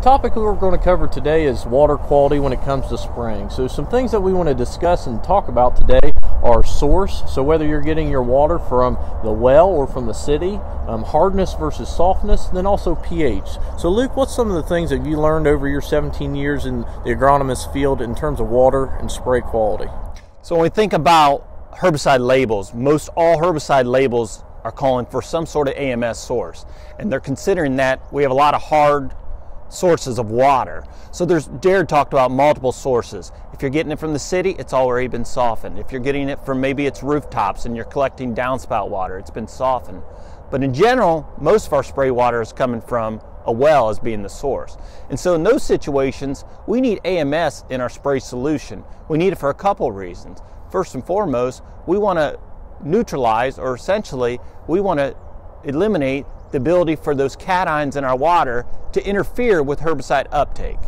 topic we're going to cover today is water quality when it comes to spraying. So some things that we want to discuss and talk about today are source, so whether you're getting your water from the well or from the city, hardness versus softness, and then also pH. So Luke, what's some of the things that you learned over your 17 years in the agronomist field in terms of water and spray quality? So when we think about herbicide labels, most all herbicide labels are calling for some sort of AMS source, and they're considering that we have a lot of hard sources of water. So Jared talked about multiple sources. If you're getting it from the city, it's already been softened. If you're getting it from maybe it's rooftops and you're collecting downspout water, it's been softened. But in general, most of our spray water is coming from a well as being the source. And so in those situations, we need AMS in our spray solution. We need it for a couple reasons. First and foremost, we want to neutralize, or essentially, we want to eliminate the ability for those cations in our water to interfere with herbicide uptake.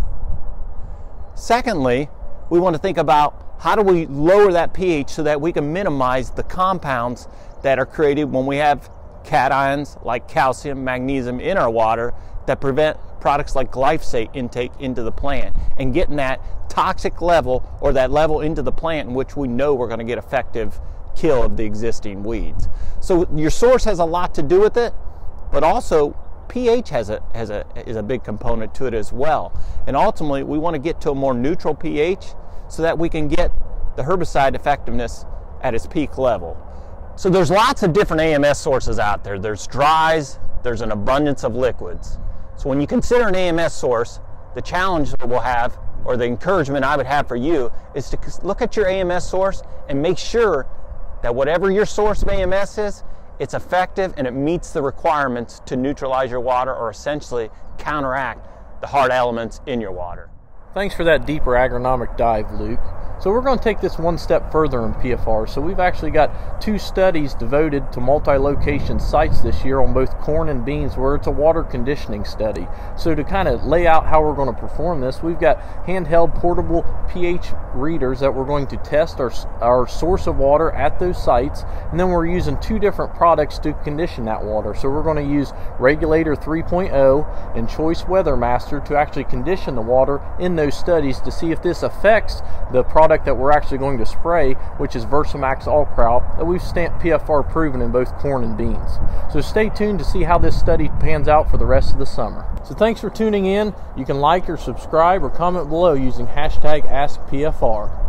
Secondly, we want to think about how do we lower that pH so that we can minimize the compounds that are created when we have cations like calcium, magnesium in our water that prevent products like glyphosate intake into the plant and getting that toxic level or that level into the plant in which we know we're going to get effective kill of the existing weeds. So your source has a lot to do with it, but also pH is a big component to it as well. And ultimately, we want to get to a more neutral pH so that we can get the herbicide effectiveness at its peak level. So there's lots of different AMS sources out there. There's dries, there's an abundance of liquids. So when you consider an AMS source, the challenge that we'll have, or the encouragement I would have for you, is to look at your AMS source and make sure that whatever your source of AMS is, it's effective and it meets the requirements to neutralize your water or essentially counteract the hard elements in your water. Thanks for that deeper agronomic dive, Luke. So we're going to take this one step further in PFR. So we've actually got 2 studies devoted to multi-location sites this year on both corn and beans, where it's a water conditioning study. So to kind of lay out how we're going to perform this, we've got handheld portable pH readers that we're going to test our source of water at those sites, and then we're using 2 different products to condition that water. So we're going to use Regulator 3.0 and Choice Weather Master to actually condition the water in those studies to see if this affects the product that we're actually going to spray, which is Versamax All Crop, that we've stamped PFR proven in both corn and beans. So stay tuned to see how this study pans out for the rest of the summer. So thanks for tuning in. You can like or subscribe or comment below using hashtag AskPFR.